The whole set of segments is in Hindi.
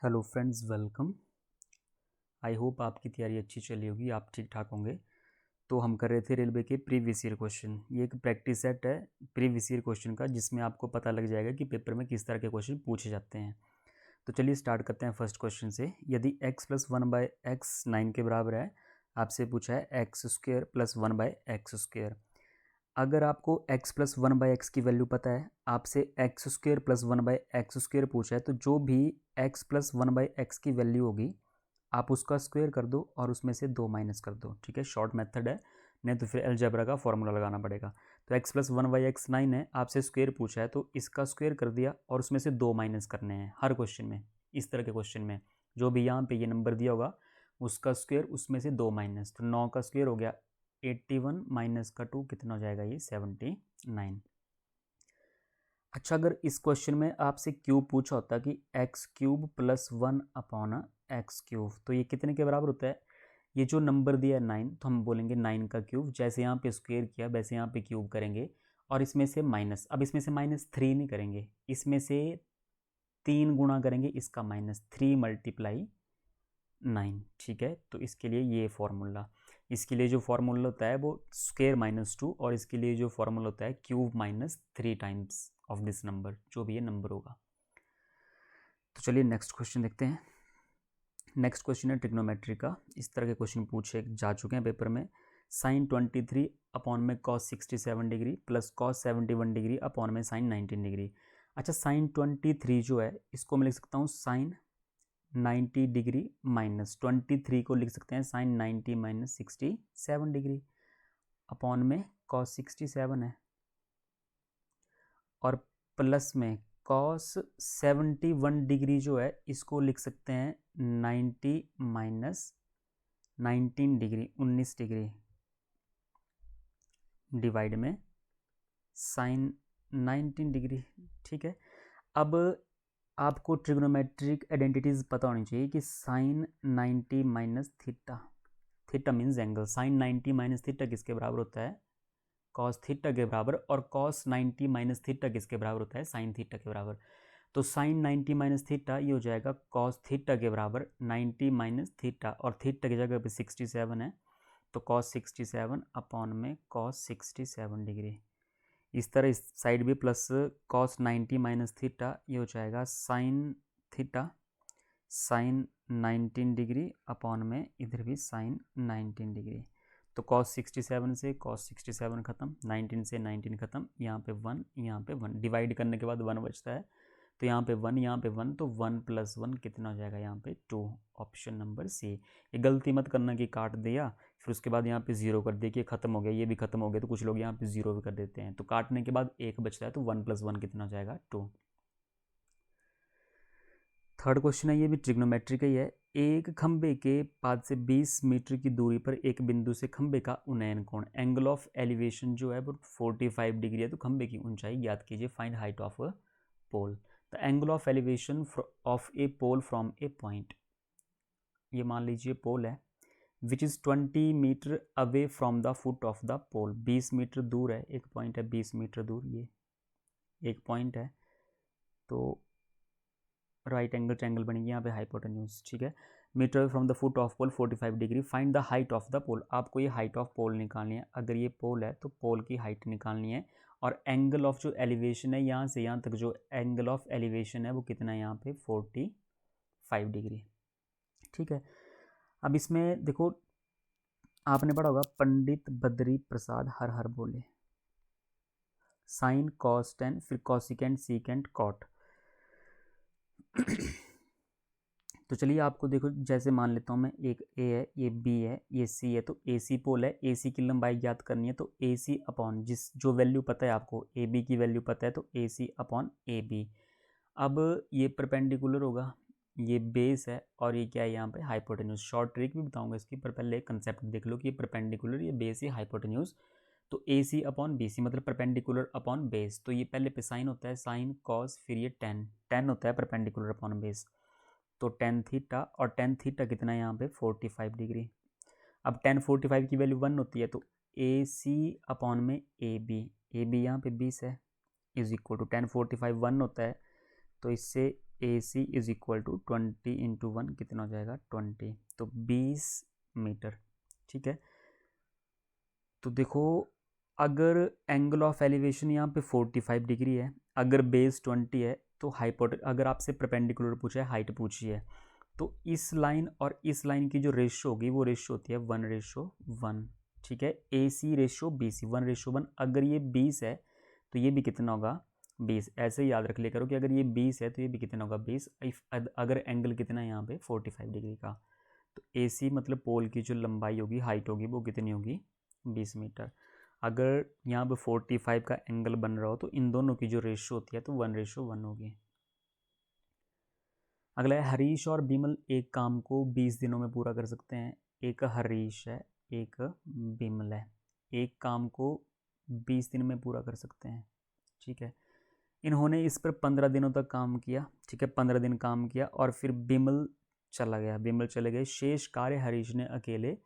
Hello friends, welcome. I hope आपकी तैयारी अच्छी चली होगी, आप ठीक ठाक होंगे। तो हम कर रहे थे रेलवे के प्रीवियस ईयर क्वेश्चन। ये एक प्रैक्टिस सेट है प्रीवियस ईयर क्वेश्चन का, जिसमें आपको पता लग जाएगा कि पेपर में किस तरह के क्वेश्चन पूछे जाते हैं। तो चलिए स्टार्ट करते हैं फर्स्ट क्वेश्चन से। यदि x प्लस 1/x 9 के बराबर है, आपसे पूछा है x² प्लस 1/x²। अगर आपको x प्लस 1/x की वैल्यू पता है, आपसे x² प्लस 1/x² पूछा है, तो जो भी x प्लस 1/x की वैल्यू होगी आप उसका स्क्वायर कर दो और उसमें से 2 माइनस कर दो। ठीक है, शॉर्ट मेथड है, नहीं तो फिर अलजेब्रा का फॉर्मूला लगाना पड़ेगा। तो x प्लस 1/x 9 है, आपसे स्क्वायर पूछा है तो इसका स्क्वायर कर दिया और उसमें से 2 माइनस करने हैं हर क्वेश्चन में। इस तरह के क्वेश्चन में जो भी यहाँ पे ये नंबर दिया होगा उसका स्क्वायर, उसमें से 2 माइनस, तो 9 का स्क्वायर हो गया 81 माइनस का 2 कितना हो जाएगा, ये 79। अच्छा, अगर इस क्वेश्चन में आपसे क्यूब पूछा होता कि x³ प्लस 1/x³, तो ये कितने के बराबर होता है। ये जो नंबर दिया है 9, तो हम बोलेंगे 9 का क्यूब। जैसे यहाँ पे स्क्वायर किया वैसे यहाँ पे क्यूब करेंगे और इसमें से माइनस। अब इसमें से -3 नहीं करेंगे, इसमें से 3 गुणा करेंगे इसका -3 × 9। ठीक है, तो इसके लिए ये फॉर्मूला, इसके लिए जो फॉर्मूला होता है वो स्क्वायर -2, और इसके लिए जो फॉर्मूला होता है cube -3 times of this number, जो भी ये नंबर होगा। तो चलिए नेक्स्ट क्वेश्चन देखते हैं। नेक्स्ट क्वेश्चन है ट्रिग्नोमेट्री का। इस तरह के क्वेश्चन पूछे जा चुके हैं पेपर में। sin 23 अपॉन में cos 67 degree plus cos 71 degree upon में sin 19 डिग्री। अच्छा, sin 23 जो है इसको मैं लिख सकता हूँ sin 90 डिग्री माइनस 23 को लिख सकते हैं sin 90 माइनस 67 डिग्री अपॉन में cos 67 है, और प्लस में cos 71 डिग्री जो है इसको लिख सकते हैं 90 माइनस 19 डिग्री 19 डिग्री डिवाइड में sin 19 डिग्री। ठीक है, अब आपको ट्रिग्नोमेट्रिक आइडेंटिटीज पता होनी चाहिए कि sin 90 minus theta, theta means angle, sin 90 minus theta किसके बराबर होता है, cos थीटा के बराबर, और cos 90 माइनस थीटा किसके बराबर होता है, sin थीटा के बराबर। तो sin 90 माइनस थीटा ये हो जाएगा cos थीटा के बराबर 90 माइनस थीटा, और थीटा की जगह पे 67 है, तो cos 67 अपॉन में cos 67 डिग्री। इस तरह इस साइड भी प्लस cos 90 माइनस थीटा ये हो जाएगा sin theta sin 19 degree upon में इधर भी sin 19 डिग्री। तो cos 67 से cos 67 खत्म, 19 से 19 खत्म, यहाँ पे 1 यहाँ पे 1, डिवाइड करने के बाद 1 बचता है, तो यहाँ पे 1 यहाँ पे 1, तो 1 प्लस 1 कितना हो जाएगा, यहाँ पे 2। Option number C. ये गलती मत करना कि काट दिया फिर उसके बाद यहाँ पे 0 कर दिया कि खत्म हो गया, ये भी खत्म हो गया, तो कुछ लोग यहाँ पे 0 भी कर देते हैं। तो काटने के बाद 1 बचता है, तो 1 प्लस 1 कितना हो जाएगा, 2। थर्ड क्वेश्चन है, ये भी ट्रिग्नोमेट्री का ही है। एक खंबे के पाद से 20 मीटर की दूरी पर एक बिंदु से खंबे का उन्नयन कोण, एंगल ऑफ एलिवेशन जो है वो 45 डिग्री है, तो खंबे की ऊंचाई ज्ञात कीजिए, find height of a pole. The angle of elevation of a pole from a point, ये मान लीजिए पोल है, which is 20 metre away from the foot of the pole, 20 metre दूर है, एक पॉइंट है 20 मीटर दूर, ये एक पॉइंट है, तो राइट एंगल ट्रायंगल बनेगी यहाँ पे हाइपोटेन्यूज। ठीक है, metre from the foot of pole 45 degree, find the height of the pole. आपको ये हाइट ऑफ पोल निकालनी है, अगर ये पोल है तो पोल की हाइट निकालनी है, और एंगल ऑफ जो एलिवेशन है यहाँ से यहाँ तक, जो एंगल ऑफ एलिवेशन है वो कितना है यहाँ पे 45 डिग्री। ठीक है, अब इसमें देखो आपने पढ़ा होगा पंडित बद्री प्रसाद हर हर बोले, साइन कॉस टेन फिर कॉसिकेंट सीकेंट कॉट। तो चलिए आपको देखो, जैसे मान लेता हूँ मैं, एक ए है, ये बी है, ये सी है, तो ए सी पोल है, ए सी की लंबाई ज्ञात करनी है, तो ए सी अपॉन जिस जो वैल्यू पता है आपको, ए बी की वैल्यू पता है, तो ए सी अपॉन ए बी। अब ये परपेंडिकुलर होगा, ये बेस है, और ये क्या है यहाँ पे हाइपोटेन्यूज। शॉर्ट ट्रिक भी बताऊंगा इसकी, पर पहले कंसेप्ट देख लो कि ये परपेंडिकुलर, ये बेस, ये हाइपोटेन्यूज। तो ए सी अपॉन बी सी मतलब परपेंडिकुलर अपॉन बेस, तो ये पहले पे साइन होता है, साइन कॉस, फिर ये टेन होता है परपेंडिकुलर अपॉन बेस, तो टेन थीटा, और टेन थीटा कितना है यहाँ पे 45 डिग्री। अब टेन 45 की वैल्यू 1 होती है, तो ए सी अपॉन में ए बी यहाँ पे 20 है, इज इक्वल टू टेन 45 1 होता है, तो इससे AC is equal to 20 into 1 कितना हो जाएगा 20, तो 20 मीटर। ठीक है, तो देखो अगर एंगल ऑफ एलिवेशन यहाँ पे 45 डिग्री है, अगर बेस 20 है, तो अगर आपसे परपेंडिकुलर पूछा है, हाइट पूछी है, तो इस लाइन और इस लाइन की जो रेशो होगी वो रेशो होती है 1:1। ठीक है, AC रेशो BC 1:1। अगर ये 20 है तो ये भी कितना होगा 20। ऐसे ही याद रख लिया करो कि अगर ये 20 है तो ये भी कितना होगा 20। अगर एंगल कितना है यहाँ पे 45 डिग्री का, तो AC मतलब पोल की जो लंबाई होगी, हाइट होगी, वो कितनी होगी 20 मीटर। अगर यहाँ पे 45 का एंगल बन रहा हो तो इन दोनों की जो रेशो होती है तो 1:1 होगी। अगला है हरीश और बिमल एक काम को 20 दिनों में पूरा कर सकते हैं। एक हरीश है, एक बिमल है, एक काम को 20 दिन में पूरा कर सकते हैं। ठीक है, इन्होंने इस पर 15 दिनों तक काम किया। ठीक है, 15 दिन काम किया और फिर बिमल चला गया, बिमल चले गए। शेष कार्य हरीश ने अकेले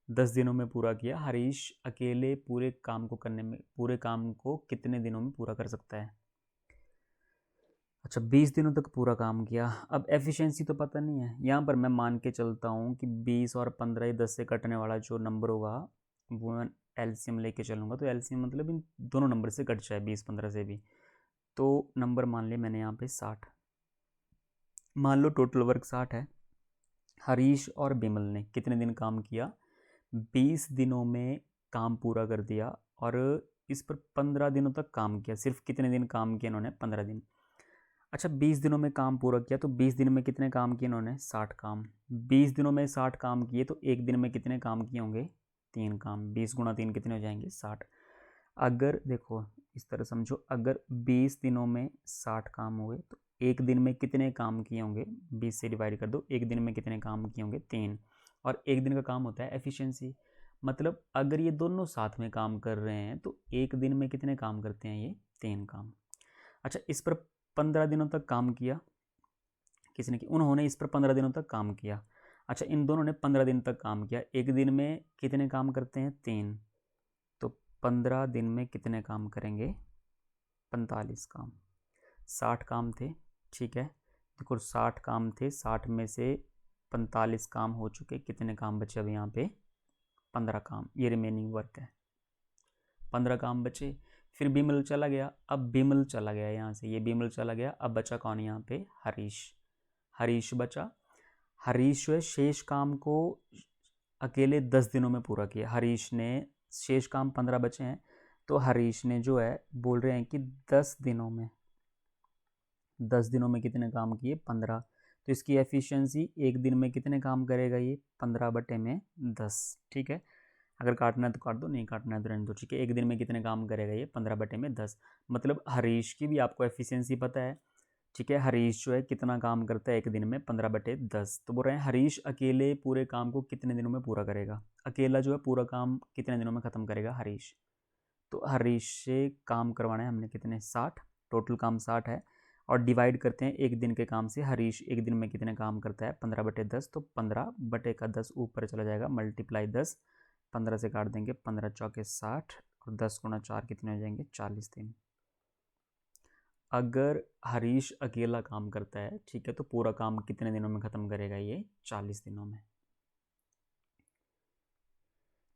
10 दिनों में पूरा किया। हरीश अकेले पूरे काम को कितने दिनों में पूरा कर सकता है? अच्छा, 20 दिनों तक पूरा काम किया। अब एफिशिएंसी तो पता नहीं है, यहाँ पर मैं मान के चलता हूँ कि 20 और 15, ये 10 से कटने वाला जो नंबर होगा वो मैं एलसीएम लेके चलूँगा। तो एलसीएम मतलब इन दोनों नंबर से कट जाए, 20-15 से भी। तो नंबर मान लिया मैंने यहाँ पे 60। मान लो टोटल वर्क 60 है। हरीश और बिमल ने कितने दिन काम किया? 20 दिनों में काम पूरा कर दिया और इस पर 15 दिनों तक काम किया। सिर्फ कितने दिन काम किया इन्होंने? 15 दिन। अच्छा, 20 दिनों में काम पूरा किया तो 20 दिन में कितने काम किए इन्होंने? 60 काम। 20 दिनों में 60 काम किए तो एक दिन में कितने काम किए होंगे? 3 काम। 20 गुणा 3 कितने हो जाएंगे? 60। अगर देखो इस तरह समझो, अगर 20 दिनों में 60 काम हुए तो एक दिन में कितने काम किए होंगे? 20 से डिवाइड कर दो, एक दिन में कितने काम किए होंगे? 3। और एक दिन का काम होता है एफिशिएंसी। मतलब अगर ये दोनों साथ में काम कर रहे हैं तो एक दिन में कितने काम करते हैं? ये 3 काम। अच्छा, इस पर 15 दिनों तक काम किया किसने किया? उन्होंने इस पर 15 दिनों तक काम किया। अच्छा, इन दोनों ने 15 दिन तक काम किया। एक दिन में कितने काम करते हैं? 3। तो 15 दिन में कितने काम करेंगे? 45 काम। 60 काम थे। ठीक है, देखो 60 काम थे, 60 में से 45 काम हो चुके, कितने काम बचे अब यहाँ पे? 15 काम। ये रिमेनिंग वर्क है, 15 काम बचे। फिर बिमल चला गया। अब बिमल चला गया यहाँ से, ये बिमल चला गया। अब बचा कौन यहाँ पे? हरीश। हरीश बचा। हरीश जो है शेष काम को अकेले 10 दिनों में पूरा किया। हरीश ने शेष काम 15 बचे हैं तो हरीश ने जो है बोल रहे हैं कि 10 दिनों में कितने काम किए? 15। तो इसकी एफिशिएंसी एक दिन में कितने काम करेगा? ये 15/10। ठीक है, अगर काटना है तो काट दो, नहीं काटना है तो रहने दो। ठीक है, एक दिन में कितने काम करेगा? ये 15/10। मतलब हरीश की भी आपको एफिशिएंसी पता है। ठीक है, हरीश जो है कितना काम करता है एक दिन में? 15/10। तो बोल रहे हैं हरीश अकेले पूरे काम को कितने दिनों में पूरा करेगा? अकेला जो है पूरा काम कितने दिनों में ख़त्म करेगा हरीश? तो हरीश से काम करवाना है हमने कितने? 60। टोटल काम 60 है और डिवाइड करते हैं एक दिन के काम से। हरीश एक दिन में कितने काम करता है? 15/10। तो 15/10 ऊपर चला जाएगा, मल्टीप्लाई 10। 15 से काट देंगे, 15 चौके 60 और 10 गुणा 4 कितने हो जाएंगे? 40 दिन। अगर हरीश अकेला काम करता है, ठीक है, तो पूरा काम कितने दिनों में ख़त्म करेगा? ये 40 दिनों में।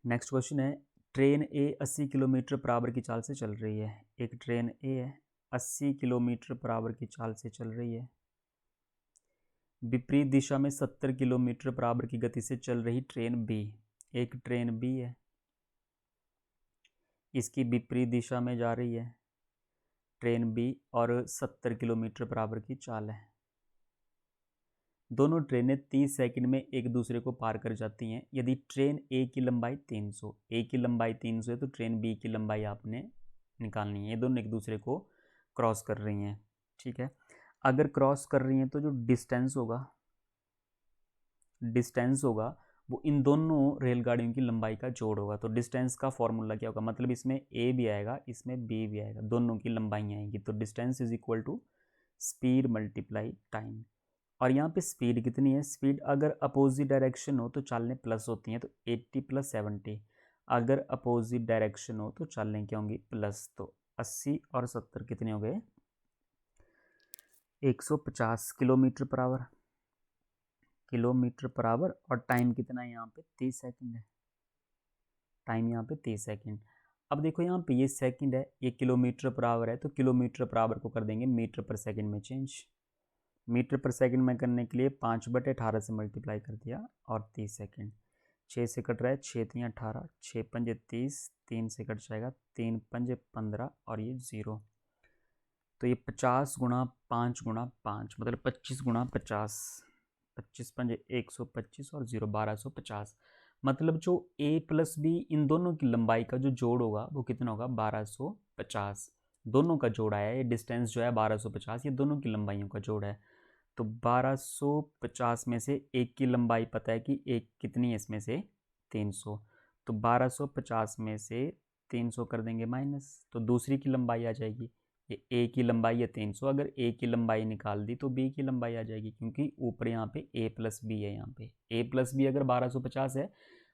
नेक्स्ट क्वेश्चन है, ट्रेन ए 80 किलोमीटर पर आवर की चाल से चल रही है। एक ट्रेन ए है, 80 किलोमीटर पर आवर की चाल से चल रही है। विपरीत दिशा में 70 किलोमीटर पर आवर की गति से चल रही ट्रेन बी। एक ट्रेन बी है, इसकी विपरीत दिशा में जा रही है ट्रेन बी और 70 किलोमीटर पर आवर की चाल है। दोनों ट्रेनें 30 सेकंड में एक दूसरे को पार कर जाती हैं। यदि ट्रेन ए की लंबाई 300, ए की लंबाई 300 है तो ट्रेन बी की लंबाई आपने निकालनी है। ये दोनों एक दूसरे को क्रॉस कर रही हैं। ठीक है, अगर क्रॉस कर रही हैं तो जो डिस्टेंस होगा वो इन दोनों रेलगाड़ियों की लंबाई का जोड़ होगा। तो डिस्टेंस का फॉर्मूला क्या होगा? मतलब इसमें ए भी आएगा, इसमें बी भी आएगा, दोनों की लंबाई आएगी। तो distance is equal to speed multiply time. और यहाँ पे स्पीड कितनी है? स्पीड अगर अपोजिट डायरेक्शन हो तो चालें प्लस होती हैं, तो 80 + 70। अगर अपोजिट डायरेक्शन हो तो चालें क्या होंगी? प्लस। तो 80 और 70 कितने हो गए? 150 kilometre per hour, kilometre per hour, और टाइम कितना है यहाँ पे 30 सेकंड है, टाइम यहाँ पे 30 सेकंड। अब देखो यहाँ पे ये सेकंड है, ये किलोमीटर पर आवर है, तो किलोमीटर पर आवर को कर देंगे मीटर पर सेकंड में चेंज। मीटर पर सेकंड में करने के लिए 5/18 से मल्टीप्लाई कर दिया और 30 सेकंड। 6 से कट रहा है, 6 3 18, 6 5 30, 3 से कट जाएगा, 3 5 15 और ये 0। तो ये 50 गुणा 5 गुणा 5 मतलब 25 गुणा 50, 25 5 125 और 0 1250। मतलब जो a प्लस बी इन दोनों की लंबाई का जो जोड़ होगा वो कितना होगा 1250। दोनों का जोड़ आया, ये डिस्टेंस जो है 1250, ये दोनों की लंबाइयों का जोड़ है। तो 1250 में से एक की लंबाई पता है कि एक कितनी है, इसमें से 300। तो 1250 में से 300 कर देंगे माइनस, तो दूसरी की लंबाई आ जाएगी। ये ए की लंबाई है 300, अगर ए की लंबाई निकाल दी तो बी की लंबाई आ जाएगी, क्योंकि ऊपर यहाँ पे ए प्लस बी है। यहाँ पे ए प्लस बी अगर 1250 है,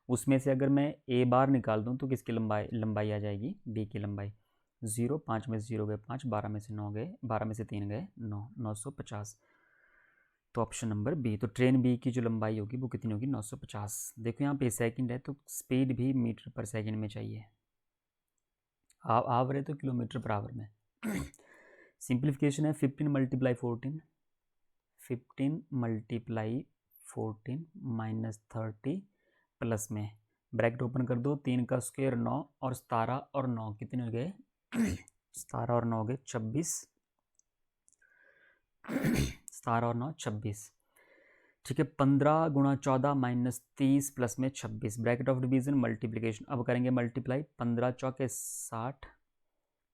उसमें से अगर मैं ए बार निकाल दूँ तो किसकी लंबाई आ जाएगी, बी की लंबाई। 0 5 में से 0 गए 5, 12 में से 9 गए, 12 में से 3 गए 9, 950। तो ऑप्शन नंबर बी। तो ट्रेन बी की जो लंबाई होगी वो कितनी होगी 950। देखो यहाँ पे सेकंड है तो स्पीड भी मीटर पर सेकंड में चाहिए, आवर है तो किलोमीटर पर आवर में। सिंप्लीफिकेशन है 15 मल्टीप्लाई 14, 15 मल्टीप्लाई 14 माइनस 30 प्लस में ब्रैकेट ओपन कर दो, 3 का स्क्वायर 9 और 17 और 9 कितने हो गए 17 और 9 हो गए 26, 17 और 9 26। ठीक है, 15 गुणा 14 माइनस 30 प्लस में 26, ब्रैकेट ऑफ डिवीजन मल्टीप्लीकेशन। अब करेंगे मल्टीप्लाई, 15 चौके 60,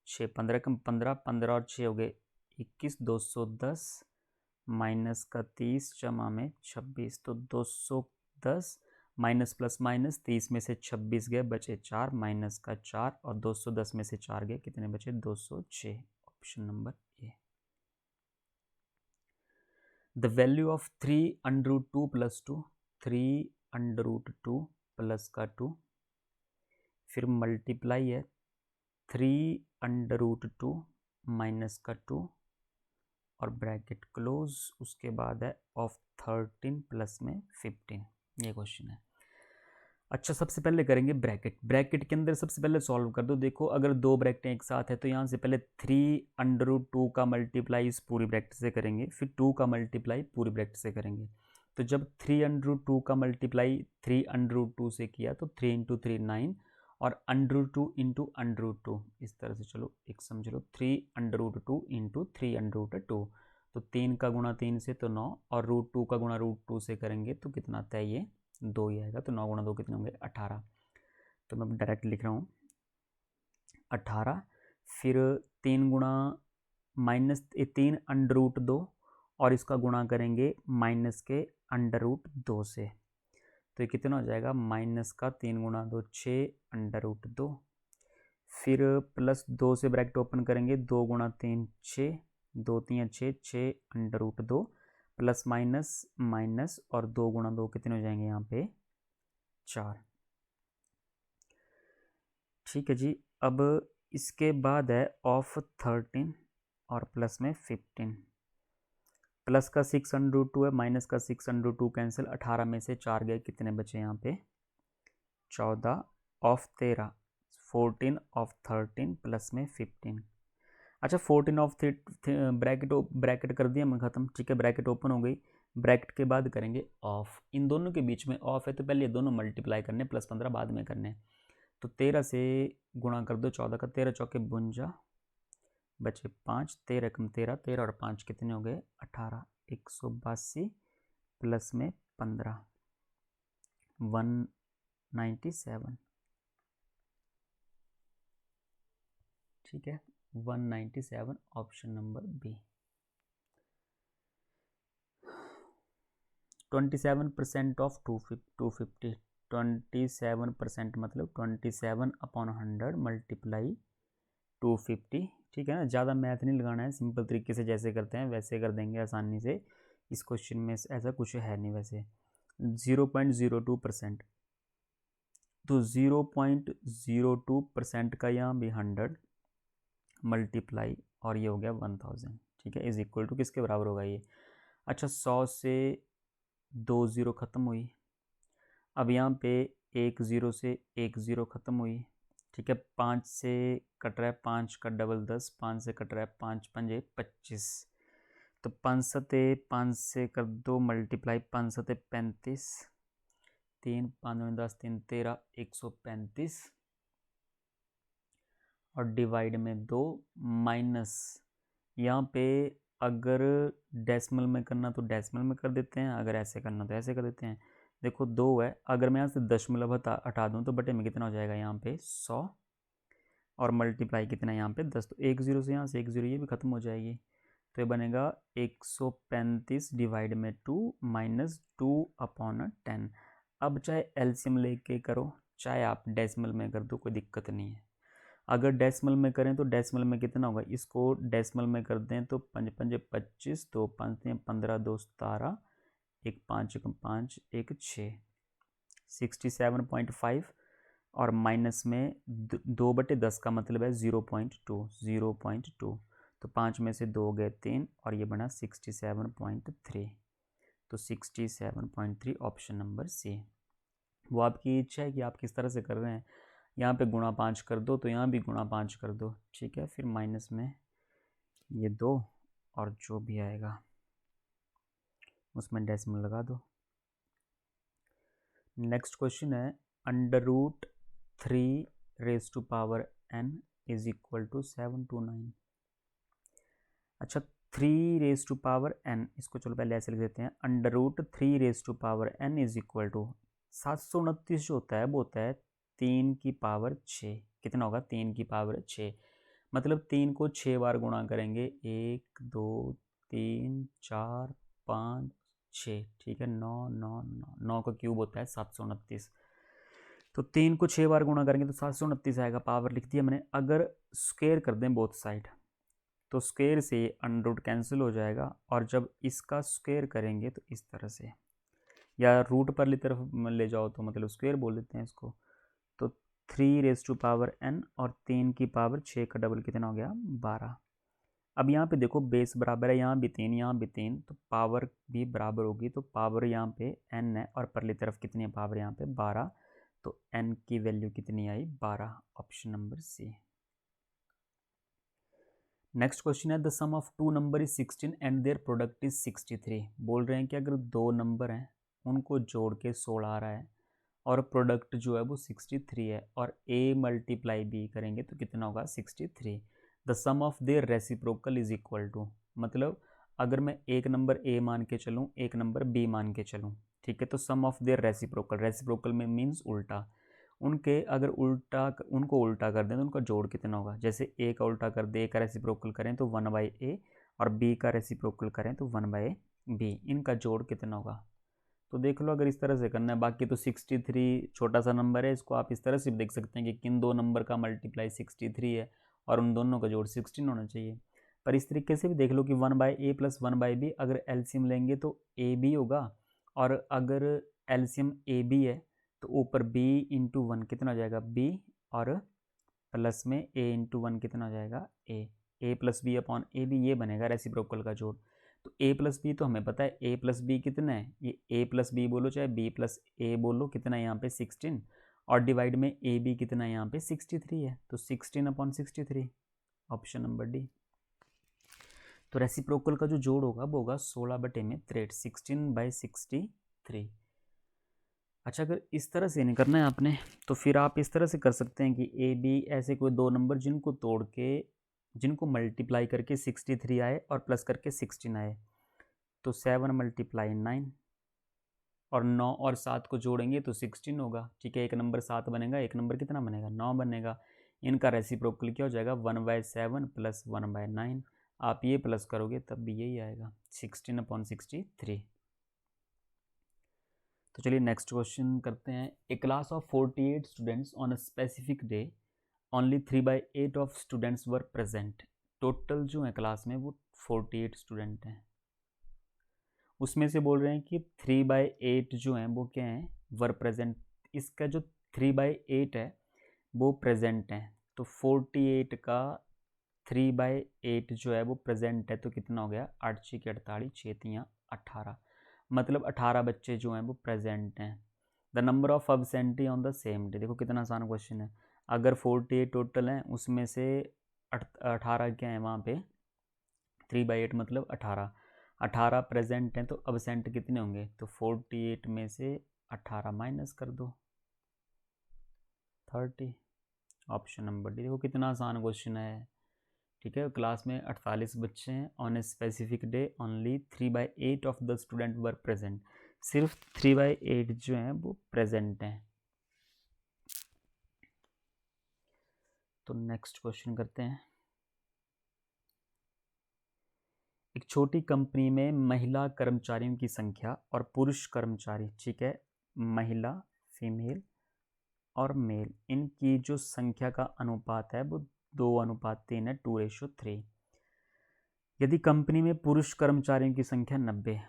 6 15 कम 15, 15 और 6 हो गए 21, 210 माइनस का 30 जमा में 26, तो 210 माइनस प्लस माइनस 30 में से 26 गए, बचे 4, माइनस का 4 और 210 में से 4 गए, कितने बचे 206। Option number A. The value of 3√2 plus 2, 3√2 plus का 2, फिर मल्टीप्लाई है 3√2 माइनस का 2 और ब्रैकेट क्लोज, उसके बाद है ऑफ 13 प्लस में 15। ये क्वेश्चन है। अच्छा, सबसे पहले करेंगे ब्रैकेट, ब्रैकेट के अंदर सबसे पहले सॉल्व कर दो। देखो अगर दो ब्रैकेटें एक साथ है तो यहाँ से पहले 3√2 का मल्टीप्लाई इस पूरी ब्रैकेट से करेंगे, फिर 2 का मल्टीप्लाई पूरी ब्रैकेट से करेंगे। तो जब 3√2 का मल्टीप्लाई 3√2 से किया तो 3 × 3 9 और √2 इंटू √2, इस तरह से चलो एक समझ लो, 3√2 इंटू 3√2, तो 3 का गुणा 3 से तो 9 और √2 का गुणा √2 से करेंगे तो कितना आता है, ये 2 ही आएगा। तो 9 गुणा 2 कितने होंगे 18। तो मैं डायरेक्ट लिख रहा हूँ 18, फिर 3 गुणा माइनस 3 √2 और इसका गुणा करेंगे माइनस के √2 से, तो ये कितना हो जाएगा माइनस का 3 गुणा 2 6 √2, फिर प्लस 2 से ब्रैकेट ओपन करेंगे, 2 गुणा 3 6, 2 3 6 6 √2 प्लस माइनस माइनस और 2 गुणा 2 कितने हो जाएंगे यहाँ पे 4। ठीक है जी, अब इसके बाद है ऑफ 13 और प्लस में 15, प्लस का 6√2 है, माइनस का 6√2 कैंसिल, 18 में से 4 गए, कितने बचे यहाँ पे 14 ऑफ 13, 14 ऑफ 13 प्लस में 15। अच्छा 14 ऑफ ब्रैकेट कर दिया मैं ख़त्म। ठीक है, ब्रैकेट ओपन हो गई, ब्रैकेट के बाद करेंगे ऑफ, इन दोनों के बीच में ऑफ है तो पहले ये दोनों मल्टीप्लाई करने, प्लस 15 बाद में करने। तो 13 से गुणा कर दो 14 का, 13 चौके 52, बचे 5, 13 कम 13, 13 और 5 कितने हो गए 18, 182 प्लस में 15 197। ठीक है, 197 ऑप्शन नंबर बी। 27% ऑफ 250, 27% मतलब 27/100 मल्टीप्लाई 250। ठीक है ना, ज़्यादा मैथ नहीं लगाना है, सिंपल तरीके से जैसे करते हैं वैसे कर देंगे आसानी से। इस क्वेश्चन में ऐसा कुछ है नहीं वैसे। 0.02%, तो 0.02% का यहाँ भी 100 मल्टीप्लाई और ये हो गया 1000। ठीक है, इज इक्वल टू किसके बराबर होगा ये। अच्छा 100 से 2 ज़ीरो ख़त्म हुई, अब यहाँ पे 1 ज़ीरो से 1 ज़ीरो ख़त्म हुई, ठीक है। 5 से कट रहा है 5 का डबल 10, 5 से कट रहा है 5 पंजे 25, तो 5 सते 5 से कर दो मल्टीप्लाई, 5 सते 35, 3 5 में 10 3 13, 135 और डिवाइड में 2 माइनस, यहाँ पे अगर डेसिमल में करना तो डेसिमल में कर देते हैं, अगर ऐसे करना तो ऐसे कर देते हैं। देखो 2 है, अगर मैं यहाँ से दशमलव हटा दूँ तो बटे में कितना हो जाएगा यहाँ पे 100 और मल्टीप्लाई कितना यहाँ पे 10, तो 1 ज़ीरो से यहाँ से 1 ज़ीरो ये भी ख़त्म हो जाएगी, तो ये बनेगा 135 डिवाइड में 2 माइनस 2/10। अब चाहे एलसीएम लेके करो चाहे आप डेसिमल में कर दो, कोई दिक्कत नहीं है। अगर डेसिमल में करें तो डेसिमल में कितना होगा, इसको डेसिमल में कर दें तो 5 पंजे 25, 2 5 3 15, 2 17, 1 5 1 5 1 6, 67.5 और माइनस में 2/10 का मतलब है 0.2, तो 5 में से 2 गए 3 और ये बना 67.3, तो 67.3 ऑप्शन नंबर सी। वो आपकी इच्छा है कि आप किस तरह से कर रहे हैं, यहाँ पे गुणा 5 कर दो तो यहाँ भी गुणा 5 कर दो, ठीक है। फिर माइनस में ये 2 और जो भी आएगा उसमें डेसिमल लगा दो। नेक्स्ट क्वेश्चन है √3n इज इक्वल टू 729। अच्छा 3n, इसको चलो पहले ऐसे लिख देते हैं, √3n इज इक्वल टू 729 जो होता है वो होता है 3 की पावर 6, कितना होगा 3 की पावर 6, मतलब 3 को 6 बार गुणा करेंगे, 1 2 3 4 5 6, ठीक है। 9 9 9 9 का क्यूब होता है 729, तो 3 को 6 बार गुणा करेंगे तो 729 आएगा, पावर लिख दिया मैंने। अगर स्क्वायर कर दें बोथ साइड तो स्क्वायर से अंडर रूट कैंसिल हो जाएगा, और जब इसका स्क्वायर करेंगे तो इस तरह से, या रूट पर ली तरफ ले जाओ तो मतलब स्क्वायर बोल देते हैं इसको, तो 3n और 3 की पावर 6 का डबल कितना हो गया 12। अब यहाँ पे देखो बेस बराबर है, यहाँ भी 3 यहाँ भी 3, तो पावर भी बराबर होगी, तो पावर यहाँ पे n है और परली तरफ कितनी है पावर यहाँ पे 12, तो n की वैल्यू कितनी आई 12, option number C. Next question है the sum of two number is 16 and their product is 63। बोल रहे हैं कि अगर दो नंबर हैं उनको जोड़ के 16 आ रहा है और प्रोडक्ट जो है वो 63 है, और a मल्टीप्लाई b करेंगे तो कितना होगा 63। The sum of their reciprocal is equal to, मतलब अगर मैं एक नंबर a मान के चलूँ एक नंबर b मान के चलूँ, ठीक है, तो सम ऑफ देयर रेसिप्रोकल, रेसिप्रोकल में मीन्स उल्टा, उनके अगर उनको उल्टा कर दें तो उनका जोड़ कितना होगा, जैसे ए का उल्टा कर दे, ए का रेसिप्रोकल करें तो 1/a और बी का रेसिप्रोकल करें तो 1/b, इनका जोड़ कितना होगा। तो देख लो अगर इस तरह से करना है, बाकी तो 63 छोटा सा नंबर है, इसको आप इस तरह से भी देख सकते हैं कि किन दो नंबर का मल्टीप्लाई 63 है और उन दोनों का जोड़ 16 होना चाहिए। पर इस तरीके से भी देख लो कि 1/a प्लस 1/b, अगर एलसीएम लेंगे तो ए बी होगा, और अगर एलसीएम ए बी है तो ऊपर b इंटू 1 कितना हो जाएगा b, और प्लस में a इंटू 1 कितना हो जाएगा a plus B upon A B, ये बनेगा रेसिप्रोकल का जोड़। तो a प्लस बी तो हमें पता है a प्लस बी कितना है, ये a प्लस बी बोलो चाहे b प्लस a बोलो, कितना है यहाँ पे 16, और डिवाइड में ए बी कितना है यहाँ पे 63 है, तो 16/63, ऑप्शन नंबर डी। तो रेसिप्रोकल का जो जोड़ होगा वो होगा 16/63, 16/63। अच्छा अगर इस तरह से नहीं करना है आपने तो फिर आप इस तरह से कर सकते हैं कि ए बी ऐसे कोई दो नंबर जिनको तोड़ के, जिनको मल्टीप्लाई करके 63 आए और प्लस करके 16 आए, तो 7 × 9 और 9 और 7 को जोड़ेंगे तो 16 होगा, ठीक है। एक नंबर 7 बनेगा, एक नंबर कितना बनेगा 9 बनेगा, इनका रेसिप्रोकल क्या हो जाएगा 1/7 प्लस 1/9, आप ये प्लस करोगे तब भी यही आएगा 16/63। तो चलिए नेक्स्ट क्वेश्चन करते हैं। A class of 48 students on a specific day, only 3/8 of students were present. Total जो है क्लास में वो 48 स्टूडेंट हैं, उसमें से बोल रहे हैं कि 3/8 जो हैं वो क्या हैं वर प्रेजेंट, इसका जो 3/8 है वो प्रेजेंट है, तो 48 का 3/8 जो है वो प्रेजेंट है, तो कितना हो गया 8 6 के 48, 6 3 18, मतलब 18 बच्चे जो हैं वो प्रेजेंट हैं। The number of absentee on the same day, देखो कितना आसान क्वेश्चन है। अगर 48 टोटल हैं उसमें से 18 क्या है वहाँ पे, 3/8 मतलब 18 प्रेजेंट हैं, तो अब्सेंट कितने होंगे, तो 48 में से 18 माइनस कर दो 30, ऑप्शन नंबर डी। देखो कितना आसान क्वेश्चन है, ठीक है। क्लास में 48 बच्चे हैं, on a specific day only 3/8 of the student were present, सिर्फ 3/8 जो हैं वो प्रेजेंट हैं। तो नेक्स्ट क्वेश्चन करते हैं। एक छोटी कंपनी में महिला कर्मचारियों की संख्या और पुरुष कर्मचारी, ठीक है, महिला फीमेल और मेल, इनकी जो संख्या का अनुपात है वो 2:3 है, 2:3। यदि कंपनी में पुरुष कर्मचारियों की संख्या 90,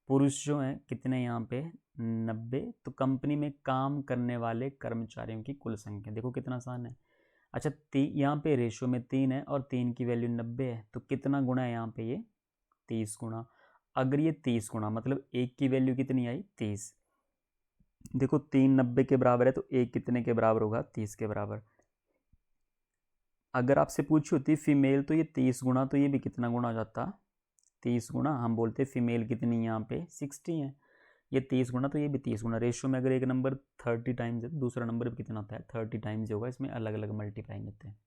पुरुष जो हैं कितने यहाँ पे 90, तो कंपनी में काम करने वाले कर्मचारियों की कुल संख्या, देखो कितना आसान है। अच्छा, यहाँ पे रेशो में 3 है और 3 की वैल्यू 90 है, तो कितना गुना है यहाँ पे, ये 30 गुना। अगर ये 30 गुना मतलब एक की वैल्यू कितनी आई 30, देखो 3 90 के बराबर है, तो एक कितने के बराबर होगा 30 के बराबर। अगर आपसे पूछी होती फीमेल तो ये 30 गुना, तो ये भी कितना गुना हो जाता 30 गुना। हम बोलते फीमेल कितनी यहाँ पे 60 है, ये 30 गुना, तो ये भी 30 गुना। रेशियो में अगर एक नंबर 30 टाइम्स है तो दूसरा नंबर भी कितना होता है 30 टाइम्स होगा, इसमें अलग अलग मल्टीप्लाइंग होते हैं।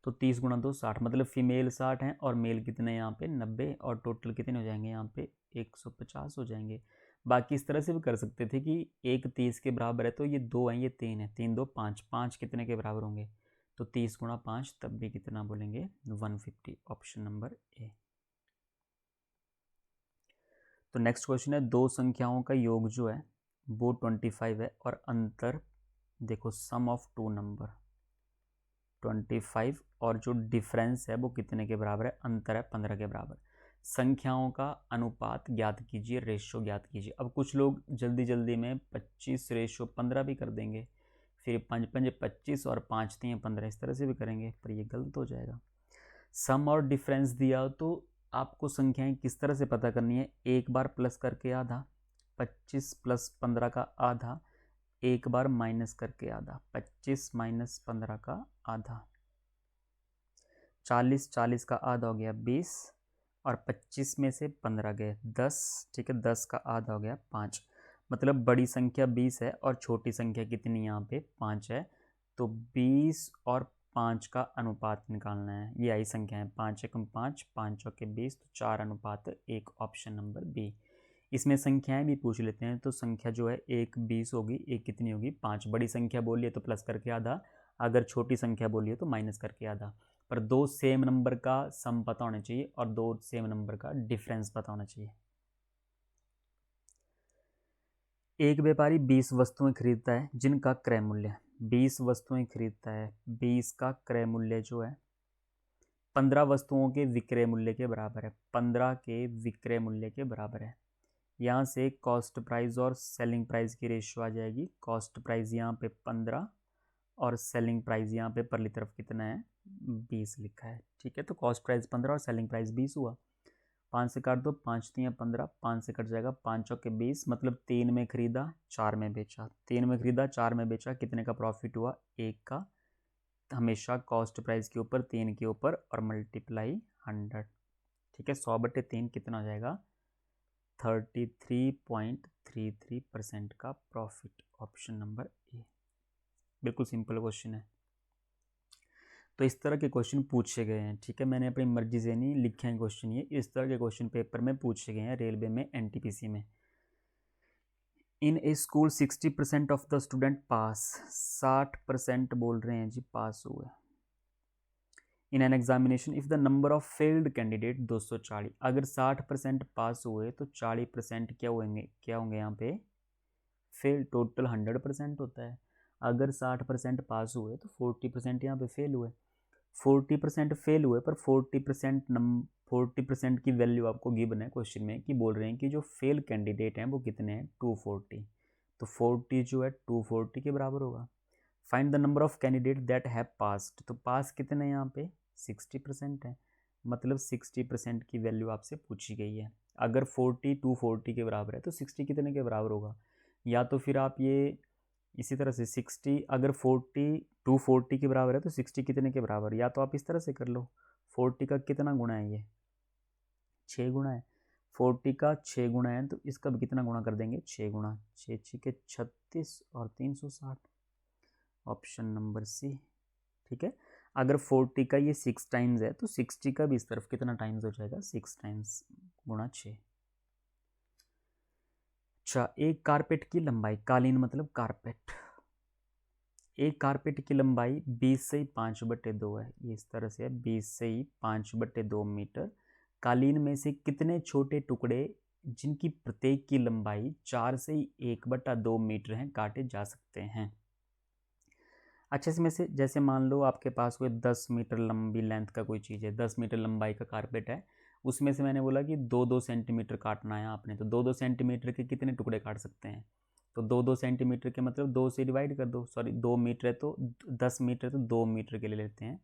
तो 30 गुना 2 60, मतलब फीमेल 60 हैं और मेल कितने यहाँ पे 90, और टोटल कितने हो जाएंगे यहाँ पे 150 हो जाएंगे। बाकी इस तरह से भी कर सकते थे कि एक 30 के बराबर है तो ये 2 हैं, ये 3 है, 3 2 5, 5 कितने के बराबर होंगे, तो 30 गुना 5 तब भी कितना बोलेंगे 150, ऑप्शन नंबर ए। तो नेक्स्ट क्वेश्चन है, दो संख्याओं का योग जो है वो 25 है और अंतर, देखो सम ऑफ टू नंबर 25 और जो डिफरेंस है वो कितने के बराबर है, अंतर है 15 के बराबर। संख्याओं का अनुपात ज्ञात कीजिए, रेशो ज्ञात कीजिए। अब कुछ लोग जल्दी जल्दी में 25:15 भी कर देंगे, फिर 5 5 25 और 5 3 15 इस तरह से भी करेंगे, पर ये गलत हो जाएगा। सम और डिफरेंस दिया तो आपको संख्याएं किस तरह से पता करनी है, एक बार प्लस करके आधा, 25 + 15 का आधा, एक बार माइनस करके आधा, 25 - 15 का आधा, 40 40 का आधा हो गया 20, और 25 में से 15 गए 10, ठीक है, 10 का आधा हो गया 5। मतलब बड़ी संख्या 20 है और छोटी संख्या कितनी यहाँ पे 5 है, तो 20 और 5 का अनुपात निकालना है। ये आई संख्या है, 5 एकम 5, 5 चौके 20, तो 4:1, ऑप्शन नंबर बी। इसमें संख्याएं भी पूछ लेते हैं, तो संख्या जो है एक 20 होगी, एक कितनी होगी 5। बड़ी संख्या बोलिए तो प्लस करके आधा, अगर छोटी संख्या बोलिए तो माइनस करके आधा। पर दो सेम नंबर का सम पता होना चाहिए और दो सेम नंबर का डिफरेंस पता होना चाहिए। एक व्यापारी 20 वस्तुएं खरीदता है जिनका क्रय मूल्य, 20 वस्तुएं खरीदता है, 20 का क्रय मूल्य जो है 15 वस्तुओं के विक्रय मूल्य के बराबर है, 15 के विक्रय मूल्य के बराबर है। यहाँ से कॉस्ट प्राइस और सेलिंग प्राइस की रेशियो आ जाएगी। कॉस्ट प्राइस यहाँ पे 15 और सेलिंग प्राइस यहाँ पे परली तरफ कितना है 20 लिखा है, ठीक है। तो कॉस्ट प्राइस 15 और सेलिंग प्राइस 20 हुआ, 5 से काट दो, 5 3 15, 5 से कट जाएगा, 5 चौके 20, मतलब 3 में खरीदा 4 में बेचा, 3 में खरीदा 4 में बेचा, कितने का प्रॉफिट हुआ 1 का। हमेशा कॉस्ट प्राइस के ऊपर 3 के ऊपर और मल्टीप्लाई 100, ठीक है। 100/3 कितना हो जाएगा 33.33% का प्रॉफिट, ऑप्शन नंबर ए। बिल्कुल सिंपल क्वेश्चन है। तो इस तरह के क्वेश्चन पूछे गए हैं, ठीक है। मैंने अपनी मर्जी से नहीं लिखे हैं क्वेश्चन, ये इस तरह के क्वेश्चन पेपर में पूछे गए हैं, रेलवे में एनटीपीसी में। In a school 60% of the student pass, 60% बोल रहे हैं जी पास हुए। In an examination if the number of failed candidate 240, अगर 60% पास हुए तो 40% क्या होंगे यहाँ पे फेल, टोटल 100% होता है। अगर 60% पास हुए तो 40% यहाँ पे फेल हुए, 40% फेल हुए, पर 40% की वैल्यू आपको गिवन है क्वेश्चन में, कि बोल रहे हैं कि जो फेल कैंडिडेट हैं वो कितने हैं 240, तो 40 जो है 240 के बराबर होगा। Find the number of candidate that have passed, तो पास कितने यहाँ पे 60% है, मतलब 60% की वैल्यू आपसे पूछी गई है। अगर 40 240 के बराबर है तो 60 कितने के बराबर होगा, या तो फिर आप ये इसी तरह से 60 अगर 40 240 के बराबर है तो 60 कितने के बराबर, या तो आप इस तरह से कर लो 40 का कितना गुणा है, ये 6 गुणा है, 40 का 6 गुणा है तो इसका भी कितना गुणा कर देंगे 6 गुणा, 6 6 के 36 और 360, ऑप्शन नंबर सी। ठीक है, अगर 40 का ये 6 टाइम्स है तो 60 का भी इस तरफ कितना टाइम्स हो जाएगा 6 टाइम्स गुणा 6। अच्छा, एक कारपेट की लंबाई, कालीन मतलब कारपेट, एक कारपेट की लंबाई 20 से 5/2 है, ये इस तरह से है 20 से 5/2 मीटर। कालीन में से कितने छोटे टुकड़े जिनकी प्रत्येक की लंबाई 4 से 1/2 मीटर है काटे जा सकते हैं। अच्छा, इसमें से जैसे मान लो आपके पास कोई 10 मीटर लंबी लेंथ का कोई चीज़ है, 10 मीटर लंबाई का कारपेट है, उसमें से मैंने बोला कि 2-2 सेंटीमीटर काटना है आपने, तो 2-2 सेंटीमीटर के कितने टुकड़े काट सकते हैं, तो 2-2 सेंटीमीटर के मतलब 2 से डिवाइड कर दो, सॉरी 2 मीटर है तो 10 मीटर तो 2 मीटर के ले लेते हैं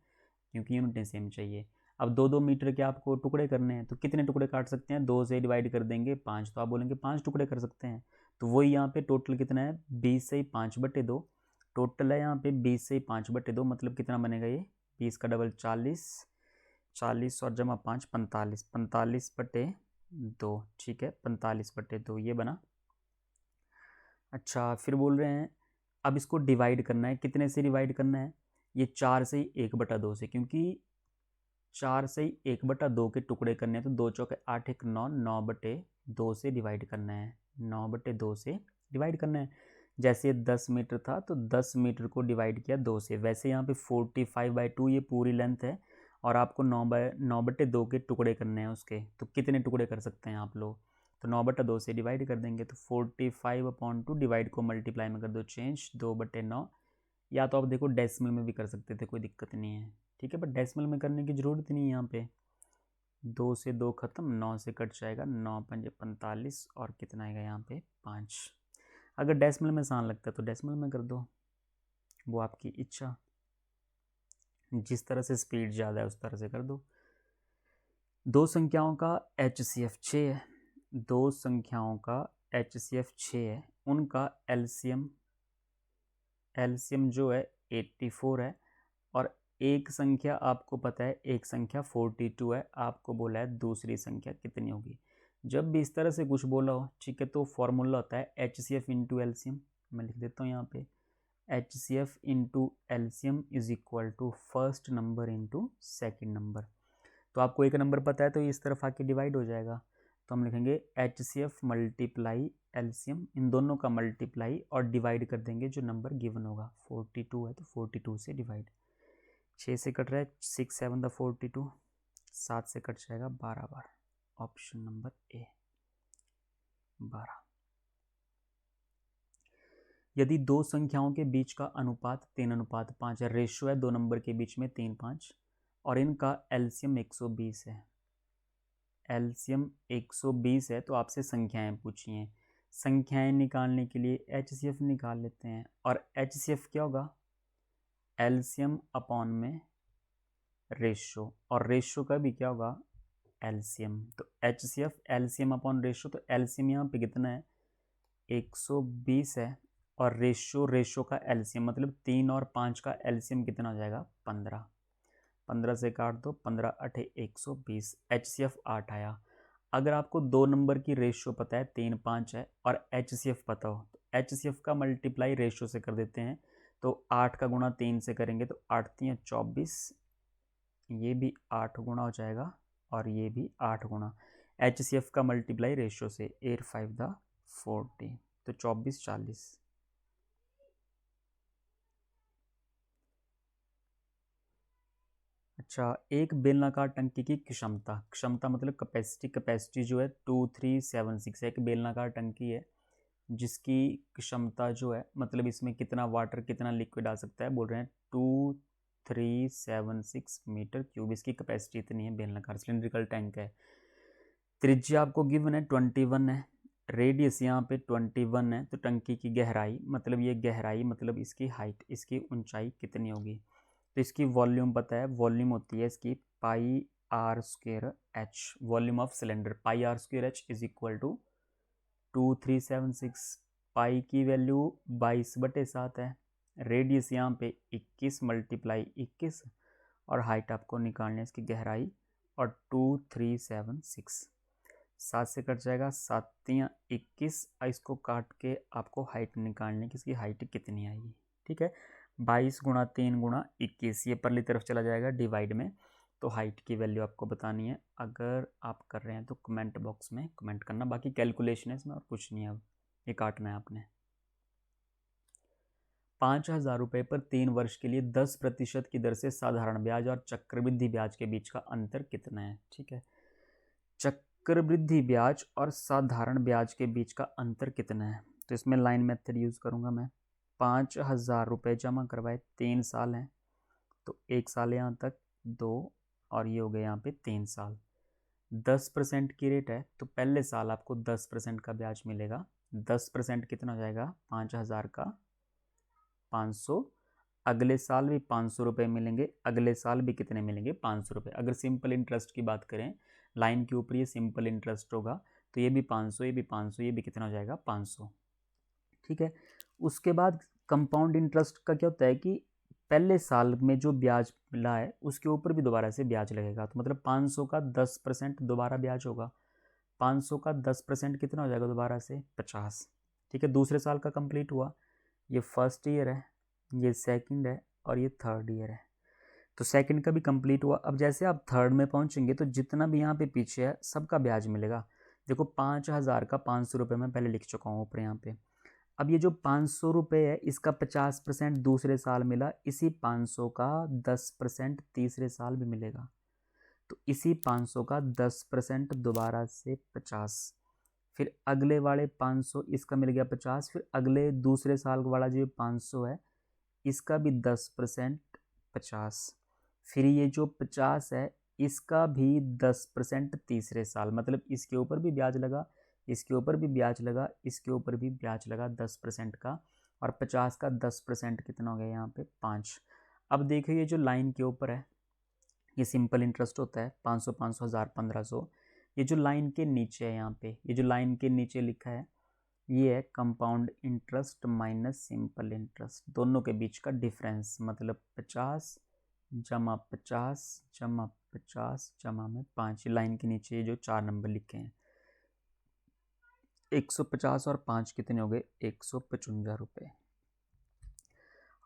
क्योंकि यूनिटें सेम चाहिए। अब 2-2 मीटर के आपको टुकड़े करने हैं तो कितने टुकड़े काट सकते हैं, 2 से डिवाइड कर देंगे 5, तो आप बोलेंगे 5 टुकड़े कर सकते हैं, तो वही यहाँ पे टोटल कितना है 20 से 5/2, टोटल है यहाँ पे 20 से 5/2, मतलब कितना बनेगा ये 20 का डबल 40, 40 और जमा 5 45, 45/2, ठीक है 45/2 ये बना। अच्छा, फिर बोल रहे हैं अब इसको डिवाइड करना है, कितने से डिवाइड करना है, ये 4 से 1/2 से, क्योंकि 4 से 1/2 के टुकड़े करने हैं तो 2 चौके 8 1 9, 9/2 से डिवाइड करना है, 9/2 से डिवाइड करना है। जैसे 10 मीटर था तो 10 मीटर को डिवाइड किया 2 से, वैसे यहाँ पे 45/2 ये पूरी लेंथ है और आपको 9/2 के टुकड़े करने हैं उसके, तो कितने टुकड़े कर सकते हैं आप लोग, तो 9/2 से डिवाइड कर देंगे, तो 45/2 डिवाइड को मल्टीप्लाई में कर दो चेंज 2/9, या तो आप देखो डेसिमल में भी कर सकते थे, कोई दिक्कत नहीं है, ठीक है, बट डेसिमल में करने की ज़रूरत नहीं है यहाँ पे। 2 से 2 खत्म, 9 से कट जाएगा, 9 पंजे 45 और कितना आएगा यहाँ पे 5। अगर डेसिमल में आसान लगता है तो डेसिमल में कर दो, वो आपकी इच्छा, जिस तरह से स्पीड ज़्यादा है उस तरह से कर दो। दो संख्याओं का HCF 6 है, दो संख्याओं का HCF 6 है, उनका एलसीएम जो है 84 है, और एक संख्या आपको पता है, एक संख्या 42 है, आपको बोला है दूसरी संख्या कितनी होगी। जब भी इस तरह से कुछ बोला हो, ठीक है, तो फॉर्मूला होता है HCF इंटू एलसीएम, मैं लिख देता हूँ यहाँ पे HCF into LCM is equal to first number into second number. तो आपको एक नंबर पता है तो इस तरफ आके डिवाइड हो जाएगा, तो हम लिखेंगे HCF मल्टीप्लाई एलसीएम, इन दोनों का मल्टीप्लाई और डिवाइड कर देंगे जो नंबर गिवन होगा, 42 है तो 42 से डिवाइड, 6 से कट रहा है 6 7 द 42, 7 से कट जाएगा 12 बार, ऑप्शन नंबर ए 12। यदि दो संख्याओं के बीच का अनुपात 3:5 है, रेशियो है दो नंबर के बीच में 3:5, और इनका एलसीएम 120 है, एलसीएम 120 है, तो आपसे संख्याएं पूछी हैं, संख्याएं निकालने के लिए HCF निकाल लेते हैं, और HCF क्या होगा एलसीएम अपॉन में रेशियो, और रेशियो का भी क्या होगा एलसीएम, तो HCF एलसीएम अपॉन रेशियो, तो एलसीएम यहाँ पे कितना है 120 है, और रेशियो का एलसीएम मतलब 3 और 5 का एलसीएम कितना हो जाएगा 15, 15 से काट दो, 15 8 120, HCF 8 आया। अगर आपको दो नंबर की रेशियो पता है 3 5 है और HCF पता हो, तो HCF का मल्टीप्लाई रेशियो से कर देते हैं, तो 8 का गुणा 3 से करेंगे तो 8 3 24, ये भी 8 गुणा हो जाएगा और ये भी 8 गुणा, HCF का मल्टीप्लाई रेशियो से 8 5 द 40, तो 24 40। अच्छा, एक बेलनाकार टंकी की क्षमता मतलब कैपेसिटी जो है 2376 है, एक बेलनाकार टंकी है जिसकी क्षमता जो है मतलब इसमें कितना वाटर कितना लिक्विड आ सकता है, बोल रहे हैं 2376 मीटर क्यूब, इसकी कैपेसिटी इतनी है, बेलनाकार सिलिंड्रिकल टैंक है। त्रिज्या आपको गिवन है 21 है, रेडियस यहाँ पे 21 है, तो टंकी की गहराई मतलब ये गहराई मतलब इसकी हाइट, इसकी ऊंचाई कितनी होगी। तो इसकी वॉल्यूम पता है, वॉल्यूम होती है इसकी pi R square H, volume of cylinder pi R square H is equal to 2376। Pi की वैल्यू 22/7 है, रेडियस यहाँ पे 21 × 21 और हाइट आपको निकालनी है इसकी गहराई, और 2376 7 से कट जाएगा, 7 × 21, इसको काट के आपको हाइट निकालनी है, इसकी हाइट कितनी आएगी। ठीक है, 22 × 3 × 21, ये परली तरफ चला जाएगा डिवाइड में, तो हाइट की वैल्यू आपको बतानी है। अगर आप कर रहे हैं तो कमेंट बॉक्स में कमेंट करना, बाकी कैलकुलेशन है इसमें और कुछ नहीं है, अब ये काटना है आपने। 5,000 रुपये पर 3 वर्ष के लिए 10% की दर से साधारण ब्याज और चक्रवृद्धि ब्याज के बीच का अंतर कितना है। ठीक है, चक्रवृद्धि ब्याज और साधारण ब्याज के बीच का अंतर कितना है, तो इसमें लाइन मेथड यूज़ करूँगा मैं। 5,000 रुपये जमा करवाए, 3 साल हैं, तो 1 साल यहाँ तक, 2 और ये हो गए यहाँ पे 3 साल। 10% की रेट है, तो पहले साल आपको 10% का ब्याज मिलेगा। 10% कितना हो जाएगा, 5,000 का 500, अगले साल भी 500 रुपये मिलेंगे, अगले साल भी कितने मिलेंगे, 500 रुपये। अगर सिंपल इंटरेस्ट की बात करें, लाइन के ऊपर ये सिंपल इंटरेस्ट होगा, तो ये भी 500, ये भी 500, ये भी कितना हो जाएगा, 500। ठीक है, उसके बाद कंपाउंड इंटरेस्ट का क्या होता है कि पहले साल में जो ब्याज मिला है उसके ऊपर भी दोबारा से ब्याज लगेगा, तो मतलब 500 का 10% दोबारा ब्याज होगा। 500 का 10% कितना हो जाएगा दोबारा से, 50। ठीक है, दूसरे साल का कंप्लीट हुआ, ये फर्स्ट ईयर है, ये सेकंड है और ये थर्ड ईयर है, तो सेकंड का भी कंप्लीट हुआ। अब जैसे आप थर्ड में पहुंचेंगे तो जितना भी यहाँ पे पीछे है सबका ब्याज मिलेगा। देखो 5,000 का 500 रुपये मैं पहले लिख चुका हूँ ऊपर यहाँ पे। अब ये जो 500 रुपये है इसका 50% दूसरे साल मिला, इसी 500 का 10% तीसरे साल भी मिलेगा, तो इसी 500 का 10% दोबारा से 50, फिर अगले वाले 500 इसका मिल गया 50, फिर अगले दूसरे साल वाला जो 500 है इसका भी 10% 50, फिर ये जो 50 है इसका भी 10% तीसरे साल, मतलब इसके ऊपर भी ब्याज लगा, इसके ऊपर भी ब्याज लगा, इसके ऊपर भी ब्याज लगा 10% का, और 50 का 10% कितना हो गया यहाँ पे 5। अब देखिए ये जो लाइन के ऊपर है ये सिंपल इंटरेस्ट होता है, 500 500 1000 1500। ये जो लाइन के नीचे है यहाँ पे, ये जो लाइन के नीचे लिखा है ये है compound interest minus simple interest, दोनों के बीच का डिफरेंस, मतलब 50 जमा 50 जमा 50 जमा में 5, लाइन के नीचे जो 4 नंबर लिखे हैं, 150 और 5 कितने हो गए, 155 रुपये।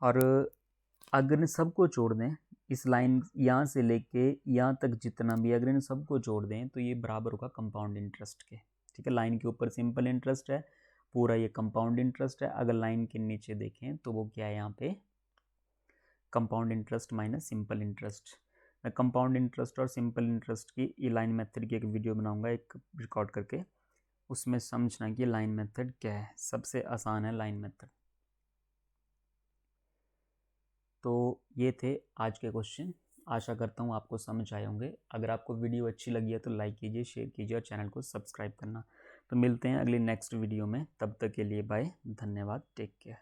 और अगर इन सबको जोड़ दें, इस लाइन यहाँ से लेके यहाँ तक जितना भी, अगर इन सबको जोड़ दें तो ये बराबर होगा कंपाउंड इंटरेस्ट के। ठीक है, लाइन के ऊपर सिंपल इंटरेस्ट है, पूरा ये कंपाउंड इंटरेस्ट है, अगर लाइन के नीचे देखें तो वो क्या है यहाँ पे, compound interest minus simple interest. मैं कंपाउंड इंटरेस्ट और सिंपल इंटरेस्ट की ये लाइन मेथड की एक वीडियो बनाऊंगा, एक रिकॉर्ड करके, उसमें समझना कि लाइन मेथड क्या है, सबसे आसान है लाइन मेथड। तो ये थे आज के क्वेश्चन, आशा करता हूँ आपको समझ आए होंगे। अगर आपको वीडियो अच्छी लगी है तो लाइक कीजिए, शेयर कीजिए और चैनल को सब्सक्राइब करना। तो मिलते हैं अगली नेक्स्ट वीडियो में, तब तक के लिए बाय, धन्यवाद, टेक केयर।